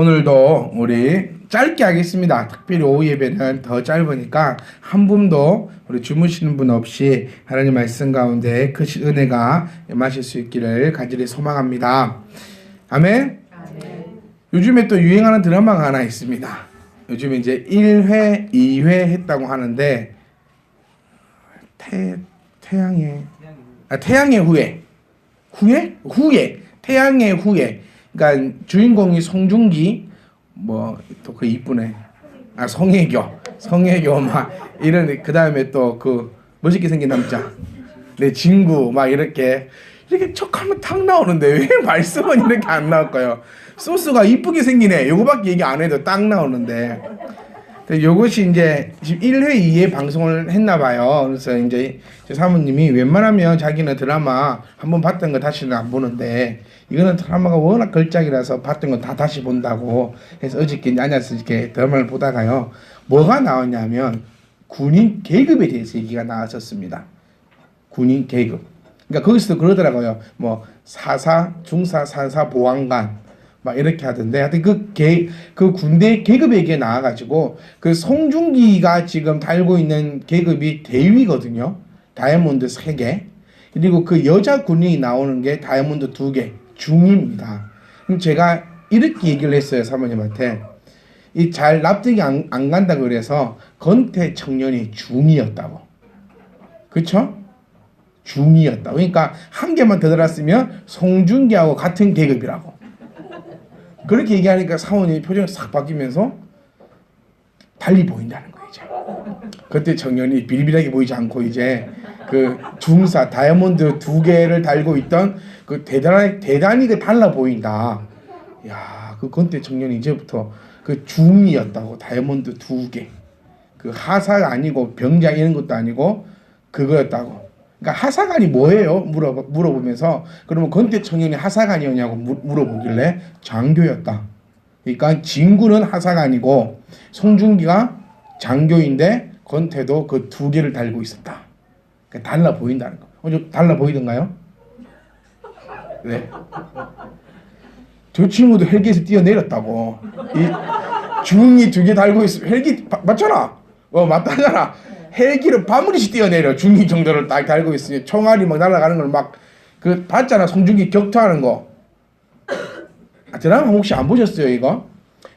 오늘도 우리 짧게 하겠습니다. 특별히 오후 예배는 더 짧으니까 한 분도 우리 주무시는 분 없이 하나님 말씀 가운데 그 은혜가 임하실 수 있기를 간절히 소망합니다. 아멘. 요즘에 또 유행하는 드라마가 하나 있습니다. 요즘에 이제 1회, 2회 했다고 하는데 태양의 후예. 그러니까 주인공이 송중기 뭐 또 그 이쁘네. 성혜교 막 이런 그다음에 또 그 멋있게 생긴 남자 내 친구 막 이렇게 척하면 탁 나오는데 왜 말씀은 이렇게 안 나올까요? 소스가 이쁘게 생기네. 요거밖에 얘기 안 해도 딱 나오는데 요것이 이제 지금 1회, 2회 방송을 했나 봐요. 그래서 이제 제 사모님이 웬만하면 자기는 드라마 한번 봤던 거 다시는 안 보는데 이거는 드라마가 워낙 걸작이라서 봤던 거 다 다시 본다고 해서 어저께 앉아서 이렇게 드라마를 보다가요. 뭐가 나왔냐면 군인 계급에 대해서 얘기가 나왔었습니다. 군인 계급. 그러니까 거기서도 그러더라고요. 뭐 사사, 중사, 산사, 보안관 막 이렇게 하던데 하여튼 그 군대 계급 얘기가 나와가지고 그 송중기가 지금 달고 있는 계급이 대위거든요. 다이아몬드 3개. 그리고 그 여자 군인이 나오는 게 다이아몬드 2개. 중입니다. 그럼 제가 이렇게 얘기를 했어요. 사모님한테. 이 잘 납득이 안 간다 그래서 건태 청년이 중이었다고. 그쵸? 중이었다. 그러니까 한 개만 더 들었으면 송중기하고 같은 계급이라고. 그렇게 얘기하니까 사모님 표정이 싹 바뀌면서 달리 보인다는 거예요. 이제. 그때 청년이 비리비리하게 보이지 않고 이제 그 중사 다이아몬드 2개를 달고 있던 그 대단히 그 달라 보인다. 야, 그 건태 청년이 이제부터 그 중이었다고. 다이아몬드 2개. 그 하사가 아니고 병장 이런 것도 아니고 그거였다고. 그러니까 하사관이 뭐예요? 물어보면서 그러면 건태 청년이 하사관이었냐고 물어보길래 장교였다. 그러니까 진구는 하사관이고 송중기가 장교인데 건태도 그 2개를 달고 있었다. 그러니까 달라 보인다는 거. 달라 보이던가요? 네. 저 친구도 헬기에서 뛰어내렸다고. 이 중이 2개 달고 있어. 헬기 맞잖아. 맞다잖아. 헬기를 바무리씩 뛰어내려. 중기 정도를 딱 달고 있으니 총알이 막 날아가는 걸 막 그 봤잖아. 송중기 격투하는 거. 드라마 혹시 안 보셨어요 이거?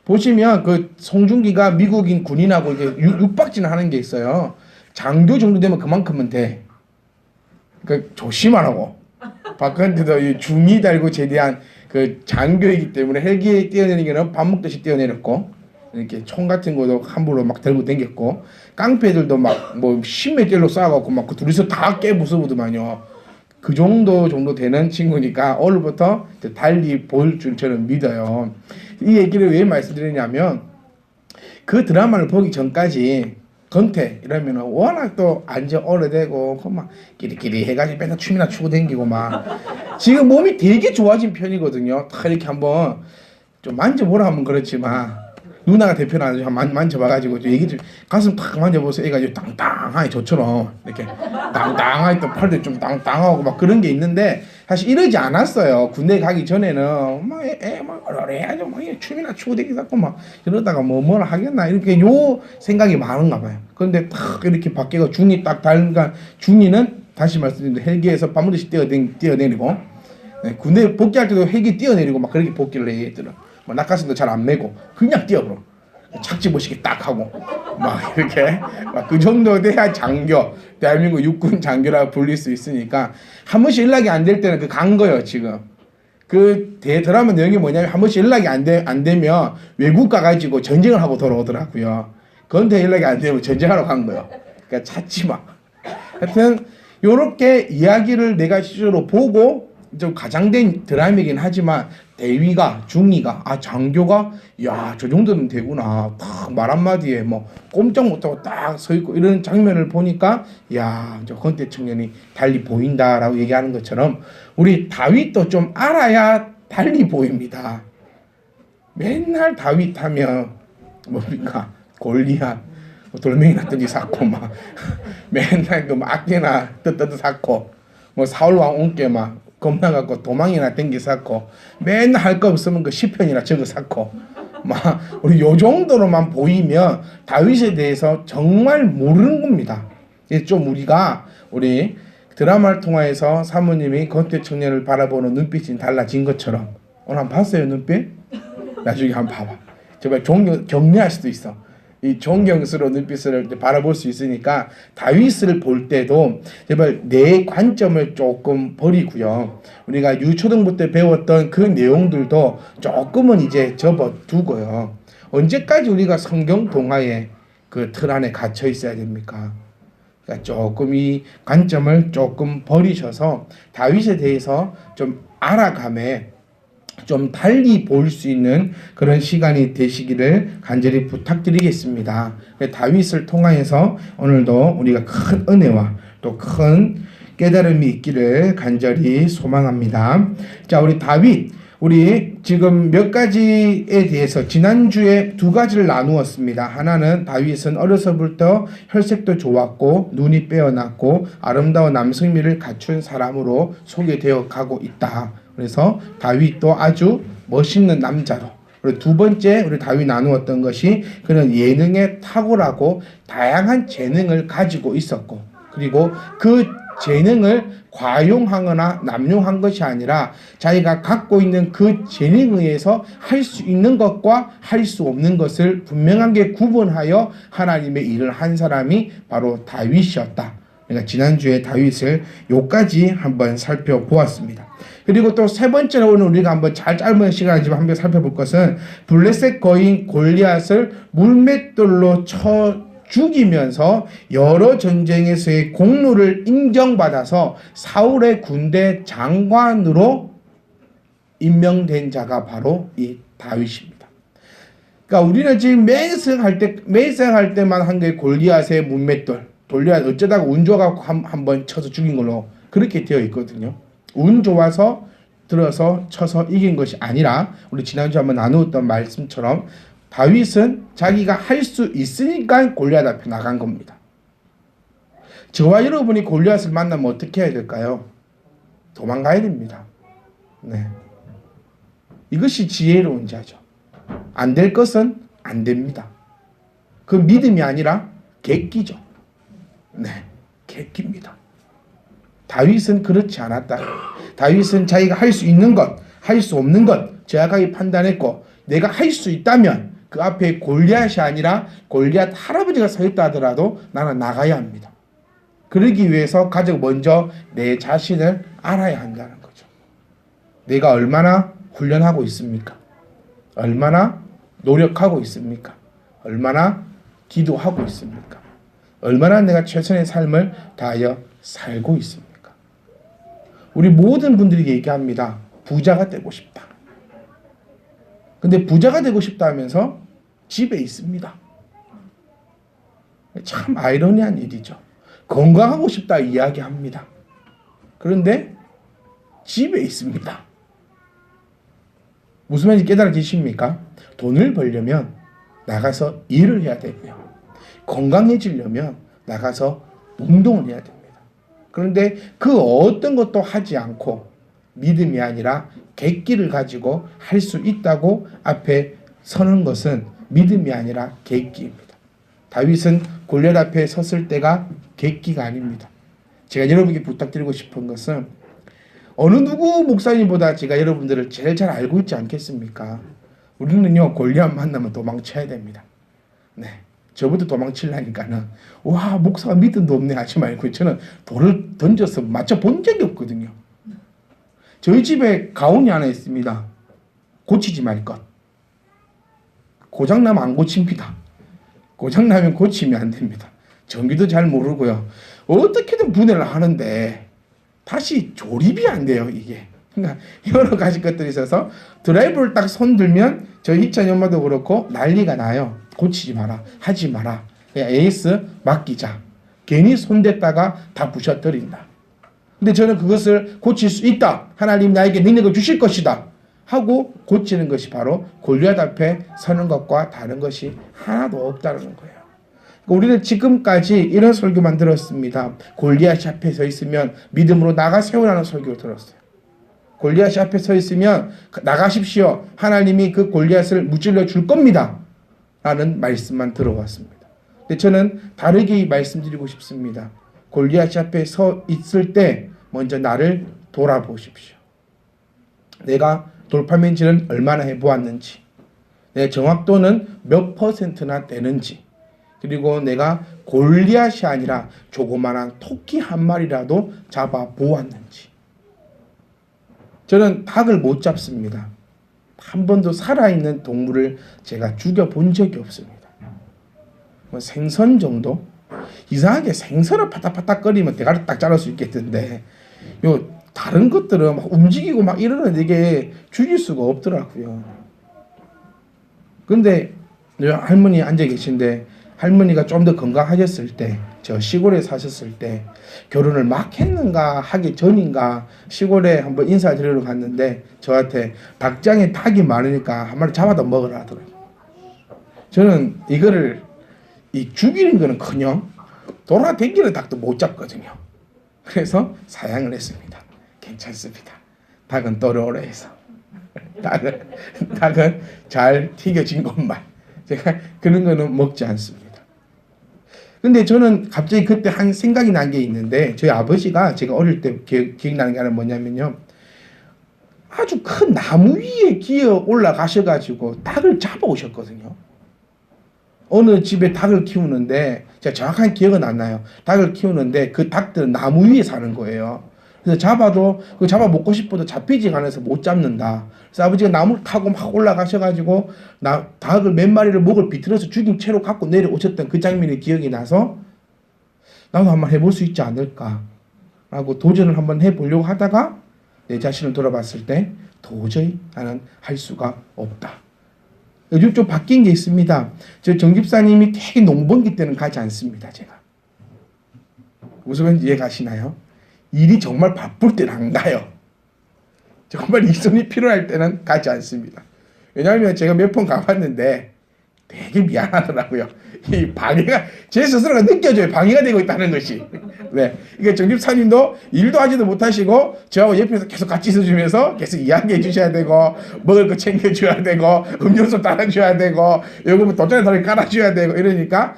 보시면 그 송중기가 미국인 군인하고 이게 육박진 하는 게 있어요. 장교 정도 되면 그만큼은 돼. 그러니까 조심하라고. 박근혜도 이 중이 달고 제대한 그 장교이기 때문에 헬기에 뛰어내리기는 밥 먹듯이 뛰어내렸고. 이렇게 총 같은 것도 함부로 막 들고 댕겼고 깡패들도 막 뭐 10몇 개로 쏴갖고 막 그 둘이서 다 깨부수더만요. 그 정도 되는 친구니까 오늘부터 달리 보일 줄 저는 믿어요. 이 얘기를 왜 말씀드리냐면 그 드라마를 보기 전까지 건태 이러면 워낙 또 안지 오래되고 막 끼리끼리 해가지고 맨날 춤이나 추고 댕기고 막 지금 몸이 되게 좋아진 편이거든요. 다 이렇게 한번 좀 만져보라 하면 그렇지만 누나가 대표는 만져봐가지고 얘기 좀 가슴 탁 만져보세요. 애가 땅땅하게 저처럼 이렇게 땅땅하게 또 팔도 좀 땅땅하고 막 그런 게 있는데 사실 이러지 않았어요. 군대 가기 전에는 막 어려해야죠. 막 춤이나 추고 되기도 막 이러다가 뭐라 하겠나 이렇게 요 생각이 많은가 봐요. 그런데 탁 이렇게 밖에가 중이 딱 달니까 중이는 다시 말씀드리면 헬기에서 바무리씩 뛰어내리고 네, 군대 복귀할 때도 헬기 뛰어내리고 막 그렇게 복귀를 해 얘들은. 뭐 낙하산도 잘 안 메고 그냥 뛰어버려. 착지 보시기 딱 하고 막 이렇게 막 그 정도 돼야 장교 대한민국 육군 장교라고 불릴 수 있으니까 한 번씩 연락이 안 될 때는 그 간 거예요. 지금 그 드라마 내용이 뭐냐면 한 번씩 연락이 안 되면 외국 가가지고 전쟁을 하고 돌아오더라고요. 그런데 연락이 안 되면 전쟁하러 간 거예요. 그러니까 찾지 마. 하여튼 요렇게 이야기를 내가 실제로 보고 좀 가장된 드라마이긴 하지만 대위가 중위가 장교가 야 저 정도는 되구나 딱 말 한마디에 뭐 꼼짝 못하고 딱 서 있고 이런 장면을 보니까 야 저 건태 청년이 달리 보인다라고 얘기하는 것처럼 우리 다윗도 좀 알아야 달리 보입니다. 맨날 다윗 하면 뭡니까 골리앗 돌멩이나 던지 샀고 막 맨날 그 악기나 뜯 샀고 뭐 사울왕 온게 막 겁나갖고 도망이나 댕기 샀고 맨날 할 거 없으면 그 시편이나 적어 샀고 막 우리 요 정도로만 보이면 다윗에 대해서 정말 모르는 겁니다. 좀 우리 드라마를 통해서 사모님이 권태 청년을 바라보는 눈빛이 달라진 것처럼 오늘 한번 봤어요 눈빛? 나중에 한번 봐봐. 정말 경례할 수도 있어. 이 존경스러운 눈빛을 바라볼 수 있으니까 다윗을 볼 때도 제발 내 관점을 조금 버리고요. 우리가 유초등부 때 배웠던 그 내용들도 조금은 이제 접어두고요. 언제까지 우리가 성경 동화의 그 틀 안에 갇혀 있어야 됩니까? 그러니까 조금 이 관점을 조금 버리셔서 다윗에 대해서 좀 알아감에 좀 달리 볼 수 있는 그런 시간이 되시기를 간절히 부탁드리겠습니다. 다윗을 통하여서 오늘도 우리가 큰 은혜와 또 큰 깨달음이 있기를 간절히 소망합니다. 자, 우리 다윗, 우리 지금 몇 가지에 대해서 지난주에 두 가지를 나누었습니다. 하나는 다윗은 어려서부터 혈색도 좋았고 눈이 빼어났고 아름다운 남성미를 갖춘 사람으로 소개되어 가고 있다. 그래서 다윗도 아주 멋있는 남자로. 그리고 두 번째 우리 다윗 나누었던 것이 그는 예능에 탁월하고 다양한 재능을 가지고 있었고, 그리고 그 재능을 과용하거나 남용한 것이 아니라 자기가 갖고 있는 그 재능에 의해서 할 수 있는 것과 할 수 없는 것을 분명하게 구분하여 하나님의 일을 한 사람이 바로 다윗이었다. 그러니까 지난주에 다윗을 요까지 한번 살펴보았습니다. 그리고 또 세 번째로 오늘 우리가 한번 짧은 시간이지만 한번 살펴볼 것은 블레셋 거인 골리앗을 물맷돌로 쳐 죽이면서 여러 전쟁에서의 공로를 인정받아서 사울의 군대 장관으로 임명된 자가 바로 이 다윗입니다. 그러니까 우리는 지금 매생할 때만 한 게 골리앗의 문맷돌, 골리앗 어쩌다가 운 좋아서 한번 쳐서 죽인 걸로 그렇게 되어 있거든요. 운 좋아서 들어서 쳐서 이긴 것이 아니라 우리 지난주에 한번 나누었던 말씀처럼 다윗은 자기가 할 수 있으니까 골리앗 앞에 나간 겁니다. 저와 여러분이 골리앗을 만나면 어떻게 해야 될까요? 도망가야 됩니다. 네. 이것이 지혜로운 자죠. 안 될 것은 안 됩니다. 그 믿음이 아니라 객기죠. 네, 객기입니다. 다윗은 그렇지 않았다. 다윗은 자기가 할 수 있는 것, 할 수 없는 것 정확하게 판단했고, 내가 할 수 있다면 그 앞에 골리앗이 아니라 골리앗 할아버지가 서 있다 하더라도 나는 나가야 합니다. 그러기 위해서 가장 먼저 내 자신을 알아야 한다는 거죠. 내가 얼마나 훈련하고 있습니까? 얼마나 노력하고 있습니까? 얼마나 기도하고 있습니까? 얼마나 내가 최선의 삶을 다하여 살고 있습니까? 우리 모든 분들이 얘기합니다. 부자가 되고 싶다. 근데 부자가 되고 싶다 하면서 집에 있습니다. 참 아이러니한 일이죠. 건강하고 싶다 이야기합니다. 그런데 집에 있습니다. 무슨 말인지 깨달아지십니까? 돈을 벌려면 나가서 일을 해야 되고요. 건강해지려면 나가서 운동을 해야 됩니다. 그런데 그 어떤 것도 하지 않고 믿음이 아니라 객기를 가지고 할 수 있다고 앞에 서는 것은 믿음이 아니라 객기입니다. 다윗은 골리앗 앞에 섰을 때가 객기가 아닙니다. 제가 여러분께 부탁드리고 싶은 것은 어느 누구 목사님보다 제가 여러분들을 제일 잘 알고 있지 않겠습니까? 우리는요 골리앗 만나면 도망쳐야 됩니다. 네, 저부터 도망치려니까는 와 목사가 믿음도 없네 하지 말고 저는 돌을 던져서 맞춰 본 적이 없거든요. 저희 집에 가온이 하나 있습니다. 고치지 말 것. 고장나면 안 고칩니다. 고장나면 고치면 안 됩니다. 전기도 잘 모르고요. 어떻게든 분해를 하는데 다시 조립이 안 돼요, 이게. 그러니까 여러 가지 것들이 있어서 드라이브를 딱 손들면 저희 희찬이 엄마도 그렇고 난리가 나요. 고치지 마라, 하지 마라. 그냥 에이스 맡기자. 괜히 손댔다가 다 부셔뜨린다. 근데 저는 그것을 고칠 수 있다. 하나님 나에게 능력을 주실 것이다. 하고 고치는 것이 바로 골리앗 앞에 서는 것과 다른 것이 하나도 없다는 거예요. 우리는 지금까지 이런 설교만 들었습니다. 골리앗이 앞에 서 있으면 믿음으로 나가 세우라는 설교를 들었어요. 골리앗이 앞에 서 있으면 나가십시오. 하나님이 그 골리앗을 무찔러 줄 겁니다. 라는 말씀만 들어왔습니다. 근데 저는 다르게 말씀드리고 싶습니다. 골리앗이 앞에 서 있을 때 먼저 나를 돌아보십시오. 내가 돌팔맨질은 얼마나 해보았는지, 내 정확도는 몇 %나 되는지, 그리고 내가 골리앗이 아니라 조그마한 토끼 한 마리라도 잡아보았는지. 저는 닭을 못 잡습니다. 한 번도 살아있는 동물을 제가 죽여본 적이 없습니다. 뭐 생선 정도? 이상하게 생선을 파닥파닥거리면 대가리 딱 자를 수 있겠던데 요 다른 것들은 막 움직이고 막 이러는 이게 죽일 수가 없더라고요. 근데 할머니 앉아 계신데 할머니가 좀 더 건강하셨을 때, 저 시골에 사셨을 때 결혼을 막 했는가 하기 전인가 시골에 한번 인사드리러 갔는데 저한테 닭장에 닭이 많으니까 한 마리 잡아다 먹으라 하더라고요. 저는 이거를 죽이는 거는커녕 돌아다니는 닭도 못 잡거든요. 그래서 사양을 했습니다. 괜찮습니다. 닭은 또래오래 해서 닭은 잘 튀겨진 것만, 제가 그런 거는 먹지 않습니다. 근데 저는 갑자기 그때 한 생각이 난 게 있는데, 저희 아버지가 제가 어릴 때 기억나는 게 하나 뭐냐면요, 아주 큰 나무 위에 기어 올라가셔가지고 닭을 잡아오셨거든요. 어느 집에 닭을 키우는데, 제가 정확한 기억은 안 나요. 닭을 키우는데 그 닭들은 나무 위에 사는 거예요. 그래서 잡아도 그 잡아 먹고 싶어도 잡히지가 않아서 못 잡는다. 그래서 아버지가 나무를 타고 막 올라가셔가지고 닭을 몇 마리를 목을 비틀어서 죽인 채로 갖고 내려오셨던 그 장면이 기억이 나서 나도 한번 해볼 수 있지 않을까 라고 도전을 한번 해보려고 하다가 내 자신을 돌아봤을 때 도저히 나는 할 수가 없다. 요즘 좀 바뀐 게 있습니다. 저 정집사님이 되게 농번기 때는 가지 않습니다. 제가 무슨 이해 가시나요? 일이 정말 바쁠 때는 안 가요. 정말 이 손이 필요할 때는 가지 않습니다. 왜냐하면 제가 몇 번 가봤는데 되게 미안하더라고요. 이 방해가, 제 스스로가 느껴져요. 방해가 되고 있다는 것이. 네. 그러니까 정집사님도 일도 하지도 못하시고 저하고 옆에서 계속 같이 있어주면서 계속 이야기해 주셔야 되고, 먹을 거 챙겨줘야 되고, 음료수 따라줘야 되고, 요거 뭐 돗자리 다리 깔아줘야 되고 이러니까,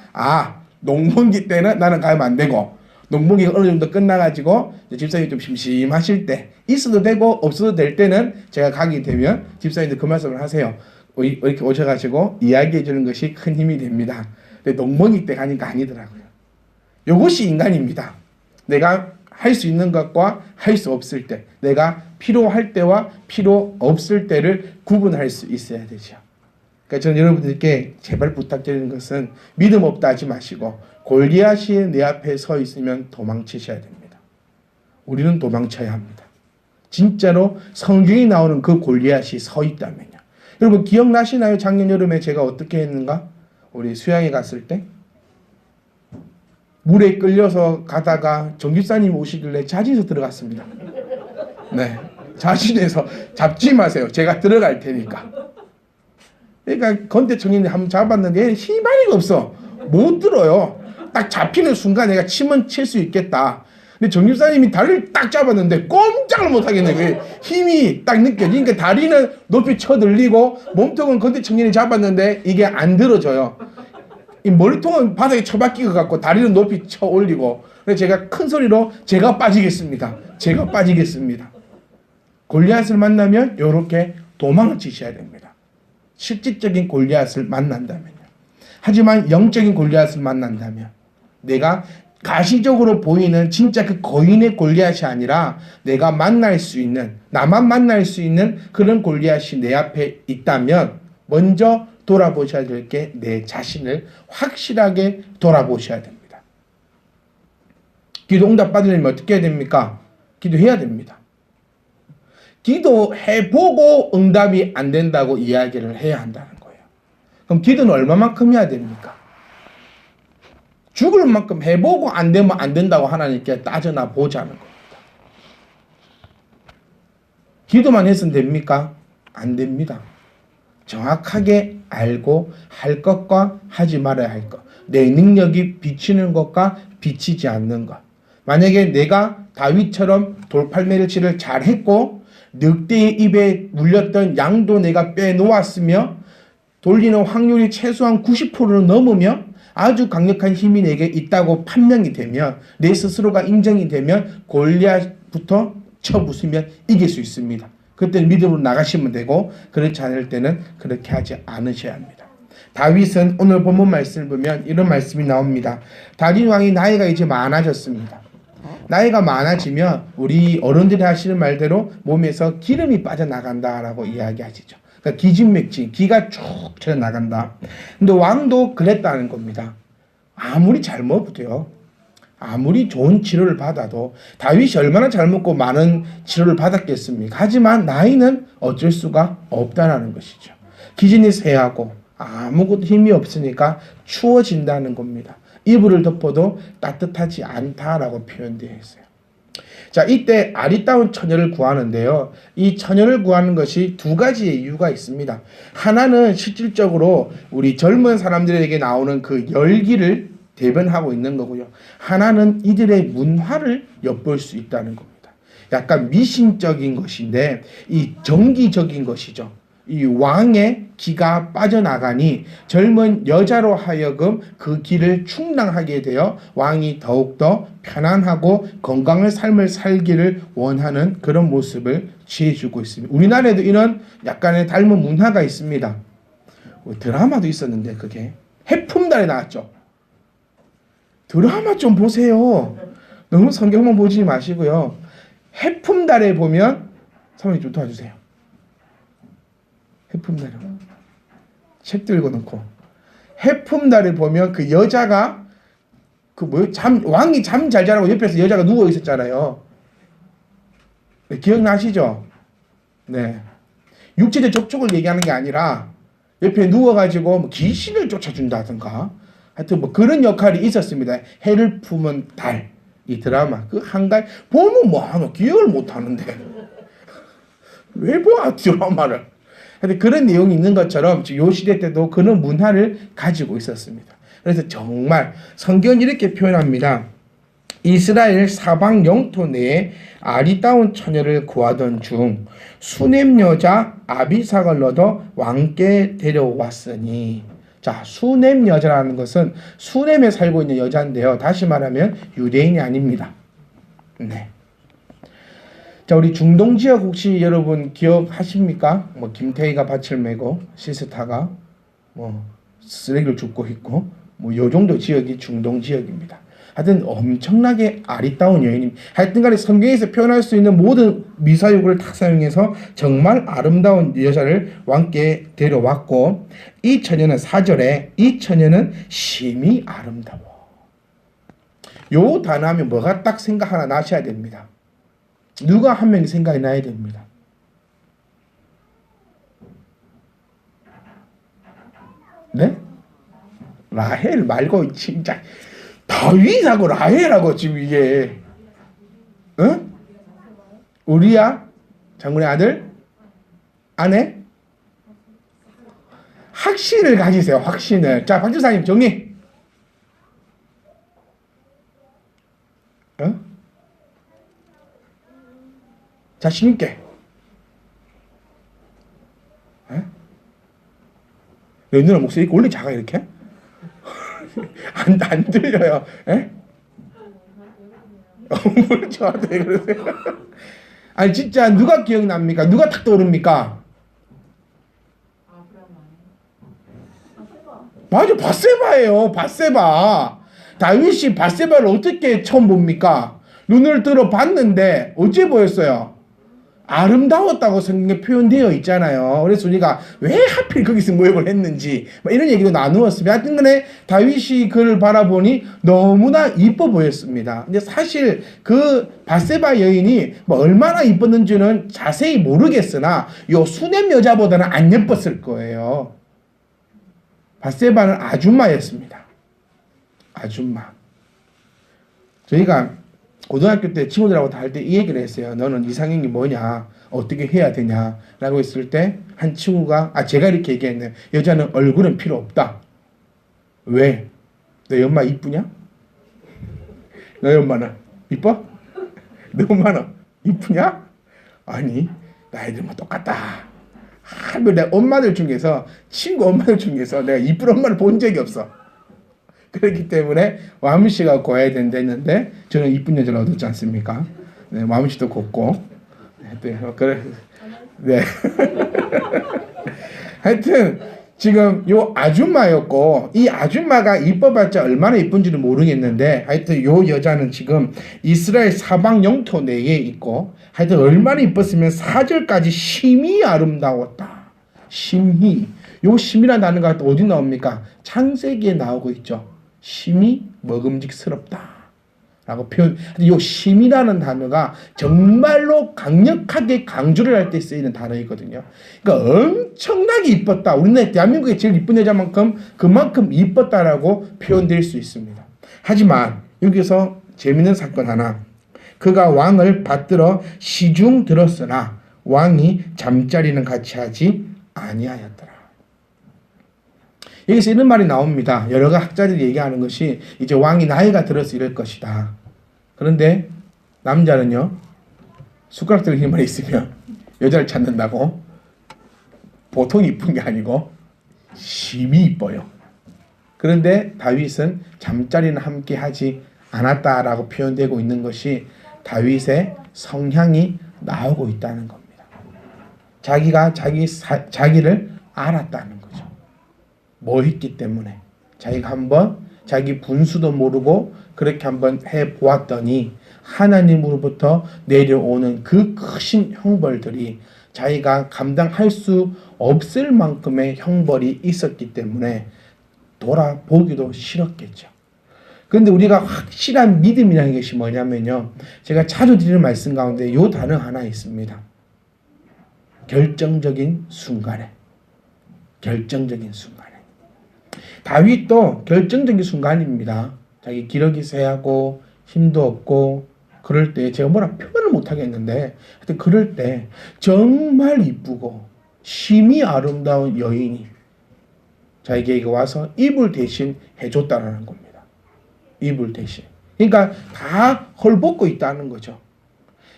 농번기 때는 나는 가면 안 되고, 농번기가 어느 정도 끝나가지고 집사님이 좀 심심하실 때, 있어도 되고 없어도 될 때는 제가 가게 되면 집사님도 그 말씀을 하세요. 이렇게 오셔가지고 이야기해 주는 것이 큰 힘이 됩니다. 근데 농번기 때 가니까 아니더라고요. 이것이 인간입니다. 내가 할 수 있는 것과 할 수 없을 때, 내가 필요할 때와 필요 없을 때를 구분할 수 있어야 되죠. 그러니까 저는 여러분들께 제발 부탁드리는 것은 믿음 없다 하지 마시고 골리앗이 내 앞에 서 있으면 도망치셔야 됩니다. 우리는 도망쳐야 합니다. 진짜로 성경이 나오는 그 골리앗이 서 있다면요. 여러분 기억나시나요? 작년 여름에 제가 어떻게 했는가? 우리 수양에 갔을 때 물에 끌려서 가다가 정집사님 오시길래 자진해서 들어갔습니다. 네, 자진해서 잡지 마세요. 제가 들어갈 테니까. 그러니까 건대청인이 한번 잡았는데 힘이 없어. 못 들어요. 딱 잡히는 순간 내가 치면 칠 수 있겠다. 근데 정집사님이 다리를 딱 잡았는데 꼼짝을 못 하겠네. 힘이 딱 느껴지니까 다리는 높이 쳐들리고 몸통은 건대청인이 잡았는데 이게 안 들어져요. 이 머리통은 바닥에 처박힌 것 같고 다리는 높이 쳐 올리고. 그래서 제가 큰 소리로 제가 빠지겠습니다. 제가 빠지겠습니다. 골리앗을 만나면 이렇게 도망을 치셔야 됩니다. 실질적인 골리앗을 만난다면요. 하지만 영적인 골리앗을 만난다면, 내가 가시적으로 보이는 진짜 그 거인의 골리앗이 아니라 내가 만날 수 있는, 나만 만날 수 있는 그런 골리앗이 내 앞에 있다면 먼저 돌아보셔야 될 게 내 자신을 확실하게 돌아보셔야 됩니다. 기도 응답 받으려면 어떻게 해야 됩니까? 기도해야 됩니다. 기도해보고 응답이 안 된다고 이야기를 해야 한다는 거예요. 그럼 기도는 얼마만큼 해야 됩니까? 죽을 만큼 해보고 안 되면 안 된다고 하나님께 따져나 보자는 겁니다. 기도만 해서는 됩니까? 안 됩니다. 정확하게 알고 할 것과 하지 말아야 할 것, 내 능력이 비치는 것과 비치지 않는 것. 만약에 내가 다윗처럼 돌팔매질을 잘했고 늑대의 입에 물렸던 양도 내가 빼놓았으며 돌리는 확률이 최소한 90%를 넘으며 아주 강력한 힘이 내게 있다고 판명이 되면 내 스스로가 인정이 되면 골리앗부터 쳐부수면 이길 수 있습니다. 그때는 믿음으로 나가시면 되고 그렇지 않을 때는 그렇게 하지 않으셔야 합니다. 다윗은 오늘 본문 말씀을 보면 이런 말씀이 나옵니다. 다윗 왕이 나이가 이제 많아졌습니다. 나이가 많아지면 우리 어른들이 하시는 말대로 몸에서 기름이 빠져나간다라고 이야기하시죠. 그러니까 기진맥진, 기가 쭉 쳐나간다. 근데 왕도 그랬다는 겁니다. 아무리 잘 먹어도요, 아무리 좋은 치료를 받아도 다윗이 얼마나 잘 먹고 많은 치료를 받았겠습니까? 하지만 나이는 어쩔 수가 없다는 것이죠. 기진이 쇠하고 아무것도 힘이 없으니까 추워진다는 겁니다. 이불을 덮어도 따뜻하지 않다라고 표현되어 있어요. 자, 이때 아리따운 처녀를 구하는데요. 이 처녀를 구하는 것이 두 가지의 이유가 있습니다. 하나는 실질적으로 우리 젊은 사람들에게 나오는 그 열기를 대변하고 있는 거고요. 하나는 이들의 문화를 엿볼 수 있다는 겁니다. 약간 미신적인 것인데 이 정기적인 것이죠. 이 왕의 기가 빠져나가니 젊은 여자로 하여금 그 기를 충당하게 되어 왕이 더욱더 편안하고 건강한 삶을 살기를 원하는 그런 모습을 취해주고 있습니다. 우리나라에도 이런 약간의 닮은 문화가 있습니다. 드라마도 있었는데 그게 해품달에 나왔죠. 드라마 좀 보세요. 너무 성경만 보지 마시고요. 해품달에 보면 사모님 좀 도와주세요. 해품달에 책 들고 놓고 해품달에 보면 그 여자가 왕이 잠 잘 자라고 옆에서 여자가 누워 있었잖아요. 네, 기억나시죠? 네. 육체적 접촉을 얘기하는 게 아니라 옆에 누워가지고 뭐 귀신을 쫓아준다든가 하여튼 뭐 그런 역할이 있었습니다. 해를 품은 달, 이 드라마 그 한가위 보면 뭐하노 기억을 못하는데 왜 봐 드라마를. 근데 그런 내용이 있는 것처럼 요 시대 때도 그런 문화를 가지고 있었습니다. 그래서 정말 성경은 이렇게 표현합니다. 이스라엘 사방 영토 내에 아리따운 처녀를 구하던 중 수넴 여자 아비삭을 얻어 왕께 데려왔으니, 자, 수넴 여자라는 것은 수넴에 살고 있는 여자인데요. 다시 말하면 유대인이 아닙니다. 네. 자, 우리 중동 지역 혹시 여러분 기억하십니까? 뭐 김태희가 밭을 메고 시스타가 뭐 쓰레기를 줍고 있고 뭐 요 정도 지역이 중동 지역입니다. 하여튼 엄청나게 아리따운 여인입니다. 하여튼간에 성경에서 표현할 수 있는 모든 미사유를 다 사용해서 정말 아름다운 여자를 왕께 데려왔고, 이 처녀는 4절에 이 처녀는 심히 아름다워. 요 단어 하면 뭐가 딱 생각 하나 나셔야 됩니다. 누가 한 명이 생각이 나야 됩니다. 네? 라헬 말고 진짜 다윗하고 라헬하고 지금 이게 응? 우리야 장군의 아들 아내 확신을 가지세요. 확신을. 자, 박지사님 정리. 어? 자신 있게. 내 누나 목소리 원래 작아 이렇게? 안 들려요. 에? 뭘 저한테 그러세요? 아니 진짜 누가 기억납니까? 누가 탁 떠오릅니까? 맞아, 밧세바예요. 밧세바. 다윗이 밧세바를 어떻게 처음 봅니까? 눈을 들어 봤는데 어째 보였어요? 아름다웠다고 성경에 표현되어 있잖아요. 그래서 우리가 왜 하필 거기서 모욕을 했는지 이런 얘기도 나누었습니다. 하여튼 간에 다윗이 그를 바라보니 너무나 이뻐 보였습니다. 근데 사실 그 밧세바 여인이 뭐 얼마나 이뻤는지는 자세히 모르겠으나 요 수넴 여자보다는 안 예뻤을 거예요. 밧세바는 아줌마였습니다. 아줌마. 저희가 고등학교 때 친구들하고 다 할 때 이 얘기를 했어요. 너는 이상형이 뭐냐? 어떻게 해야 되냐? 라고 했을 때 한 친구가 제가 이렇게 얘기했네요. 여자는 얼굴은 필요 없다. 왜? 너희 엄마 이쁘냐? 너희 엄마는 이뻐? 너희 엄마는 이쁘냐? 아니, 나이들 뭐 똑같다. 내 엄마들 중에서 친구 엄마들 중에서 내가 이쁜 엄마를 본 적이 없어. 그렇기 때문에 와무 씨가 고아야 된다 했는데 저는 이쁜 여자를 얻었지 않습니까? 네, 와무 씨도 곱고. 네, 그래. 네. 하여튼 지금 요 아줌마였고 이 아줌마가 이뻐봤자 얼마나 이쁜지는 모르겠는데 하여튼 요 여자는 지금 이스라엘 사방 영토 내에 있고 하여튼 얼마나 이뻤으면 4절까지 심히 아름다웠다. 심히. 요 심이라는 단어가 또 어디 나옵니까? 창세기에 나오고 있죠. 심히 먹음직스럽다 라고 표현. 요 심이라는 단어가 정말로 강력하게 강조를 할 때 쓰이는 단어이거든요. 그러니까 엄청나게 이뻤다. 우리나라 대한민국의 제일 이쁜 여자만큼 그만큼 이뻤다라고 표현될 수 있습니다. 하지만 여기서 재밌는 사건 하나. 그가 왕을 받들어 시중 들었으나 왕이 잠자리는 같이 하지 아니하였더라. 여기서 이런 말이 나옵니다. 여러 학자들이 얘기하는 것이 이제 왕이 나이가 들어서 이럴 것이다. 그런데 남자는요. 숟가락 들고 힘만 있으면 여자를 찾는다고 보통 이쁜 게 아니고 심히 이뻐요. 그런데 다윗은 잠자리는 함께 하지 않았다라고 표현되고 있는 것이 다윗의 성향이 나오고 있다는 겁니다. 자기가 자기를 알았다는 거죠. 뭐 했기 때문에 자기가 한번 자기 분수도 모르고 그렇게 한번 해보았더니 하나님으로부터 내려오는 그 크신 형벌들이 자기가 감당할 수 없을 만큼의 형벌이 있었기 때문에 돌아보기도 싫었겠죠. 그런데 우리가 확실한 믿음이라는 것이 뭐냐면요. 제가 자주 드리는 말씀 가운데 요 단어 하나 있습니다. 결정적인 순간에. 결정적인 순간에. 다윗도 결정적인 순간입니다. 자기 기력이 쇠하고 힘도 없고 그럴 때 제가 뭐라 표현을 못하겠는데 하여튼 그럴 때 정말 이쁘고 심히 아름다운 여인이 자기에게 와서 이불 대신 해줬다라는 겁니다. 이불 대신. 그러니까 다 헐벗고 있다는 거죠.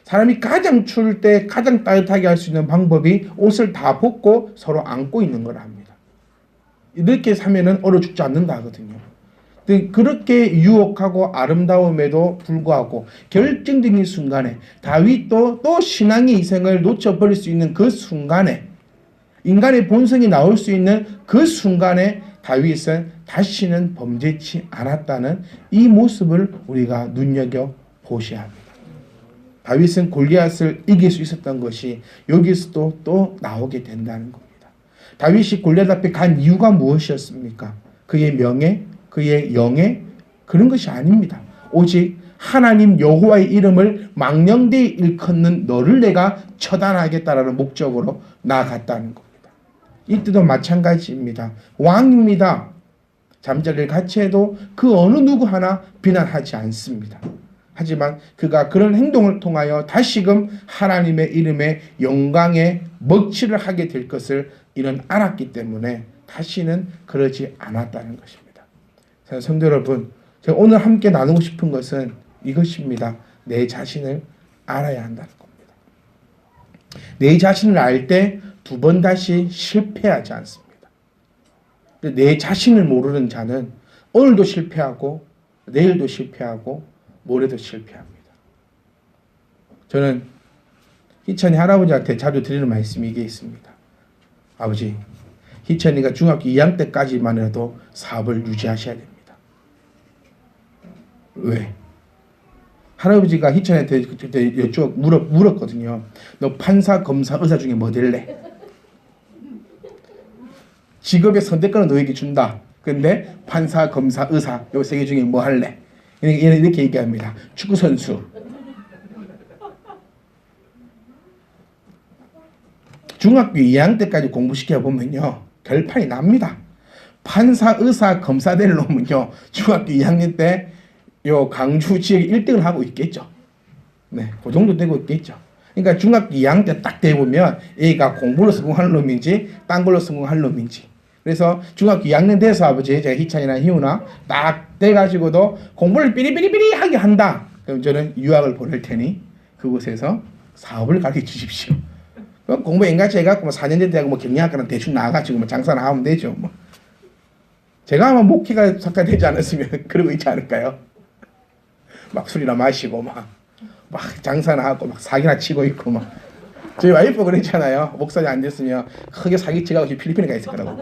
사람이 가장 추울 때 가장 따뜻하게 할 수 있는 방법이 옷을 다 벗고 서로 안고 있는 걸 합니다. 이렇게 사면은 얼어 죽지 않는다 하거든요. 그렇게 유혹하고 아름다움에도 불구하고 결정적인 순간에 다윗도 또 신앙의 희생을 놓쳐버릴 수 있는 그 순간에 인간의 본성이 나올 수 있는 그 순간에 다윗은 다시는 범죄치 않았다는 이 모습을 우리가 눈여겨보셔야 합니다. 다윗은 골리앗을 이길 수 있었던 것이 여기서도 또 나오게 된다는 겁니다. 다윗이 골리앗 앞에 간 이유가 무엇이었습니까? 그의 명예, 그의 영예 그런 것이 아닙니다. 오직 하나님 여호와의 이름을 망령되이 일컫는 너를 내가 처단하겠다라는 목적으로 나아갔다는 겁니다. 이때도 마찬가지입니다. 왕입니다. 잠자리를 같이 해도 그 어느 누구 하나 비난하지 않습니다. 하지만 그가 그런 행동을 통하여 다시금 하나님의 이름의 영광에 먹칠을 하게 될 것을 이는 알았기 때문에 다시는 그러지 않았다는 것입니다. 성도 여러분, 제가 오늘 함께 나누고 싶은 것은 이것입니다. 내 자신을 알아야 한다는 겁니다. 내 자신을 알 때 두 번 다시 실패하지 않습니다. 내 자신을 모르는 자는 오늘도 실패하고 내일도 실패하고 모레도 실패합니다. 저는 희찬이 할아버지한테 자주 드리는 말씀이 이게 있습니다. 아버지, 희찬이가 중학교 2학년 때까지만 해도 사업을 유지하셔야 됩니다. 왜? 할아버지가 희찬이한테 그때 물었거든요. 너 판사, 검사, 의사 중에 뭐 될래? 직업의 선택권을 너에게 준다. 근데 판사, 검사, 의사 요 세 개 중에 뭐 할래? 이렇게 얘기합니다. 축구선수. 중학교 2학년 때까지 공부시켜보면요. 결판이 납니다. 판사, 의사, 검사 될 놈은요. 중학교 2학년 때 요 강주 지역에 1등을 하고 있겠죠. 네, 그 정도 되고 있겠죠. 그러니까 중학교 2학년 때 딱 돼보면 얘가 공부로 성공할 놈인지 딴 걸로 성공할 놈인지. 그래서 중학교 2학년 돼서 아버지 제가 희찬이나 희우나 딱 돼가지고도 공부를 삐리삐리삐리하게 한다. 그럼 저는 유학을 보낼 테니 그곳에서 사업을 가르쳐 주십시오. 공부 앵간치 해갖고 뭐 4년제 되고 뭐 경영학과는 대충 나와가지고 뭐 장사나 하면 되죠. 뭐 제가 아마 목회가 잠깐 되지 않았으면 그러고 있지 않을까요? 막 술이나 마시고 막 장사나 하고 막 사기나 치고 있고 막 저희 와이프 그랬잖아요. 목사님 안 됐으면 크게 사기 치가고 필리핀에 가 있을 거라고.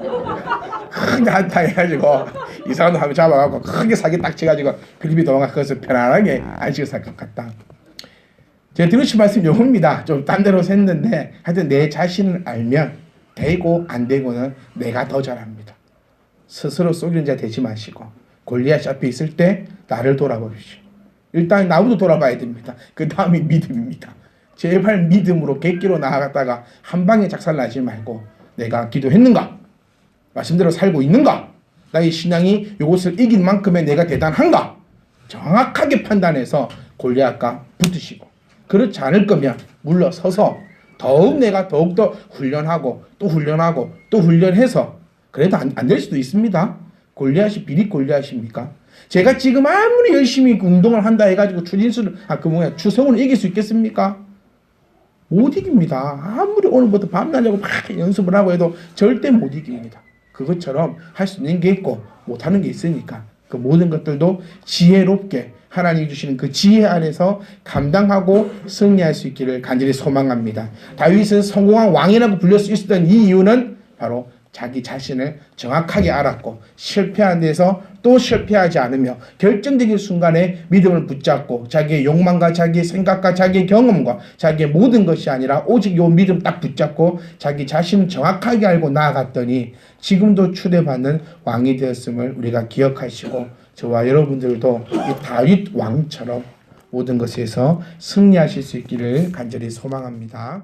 크게 한타 해가지고 이 사람도 한번 잡아갖고 크게 사기 딱 치가지고 필리핀 도망가 거기서 편안하게 안식을 살 것 같다. 제가 들으신 말씀 요겁니다. 좀 딴 데로 샜는데 하여튼 내 자신을 알면 되고 안 되고는 내가 더 잘합니다. 스스로 속이는 자 되지 마시고 골리앗 앞에 있을 때 나를 돌아보십시오. 일단 나부터 돌아봐야 됩니다. 그 다음이 믿음입니다. 제발 믿음으로 객기로 나아갔다가 한 방에 작살나지 말고 내가 기도했는가? 말씀대로 살고 있는가? 나의 신앙이 이것을 이긴 만큼의 내가 대단한가? 정확하게 판단해서 골리앗과 붙으시고 그렇지 않을 거면 물러서서 더욱 내가 더욱더 훈련하고 또 훈련하고 또 훈련해서 그래도 안 될 수도 있습니다. 골리앗이 비리 골리앗입니까? 제가 지금 아무리 열심히 운동을 한다 해가지고 추성훈을 이길 수 있겠습니까? 못 이깁니다. 아무리 오늘부터 밤낮으로 막 연습을 하고 해도 절대 못 이깁니다. 그것처럼 할 수 있는 게 있고 못하는 게 있으니까 그 모든 것들도 지혜롭게 하나님이 주시는 그 지혜 안에서 감당하고 승리할 수 있기를 간절히 소망합니다. 다윗은 성공한 왕이라고 불릴 수 있었던 이 이유는 바로 자기 자신을 정확하게 알았고 실패한 데서 또 실패하지 않으며 결정적인 순간에 믿음을 붙잡고 자기의 욕망과 자기의 생각과 자기의 경험과 자기의 모든 것이 아니라 오직 요 믿음 딱 붙잡고 자기 자신을 정확하게 알고 나아갔더니 지금도 추대받는 왕이 되었음을 우리가 기억하시고 저와 여러분들도 이 다윗 왕처럼 모든 것에서 승리하실 수 있기를 간절히 소망합니다.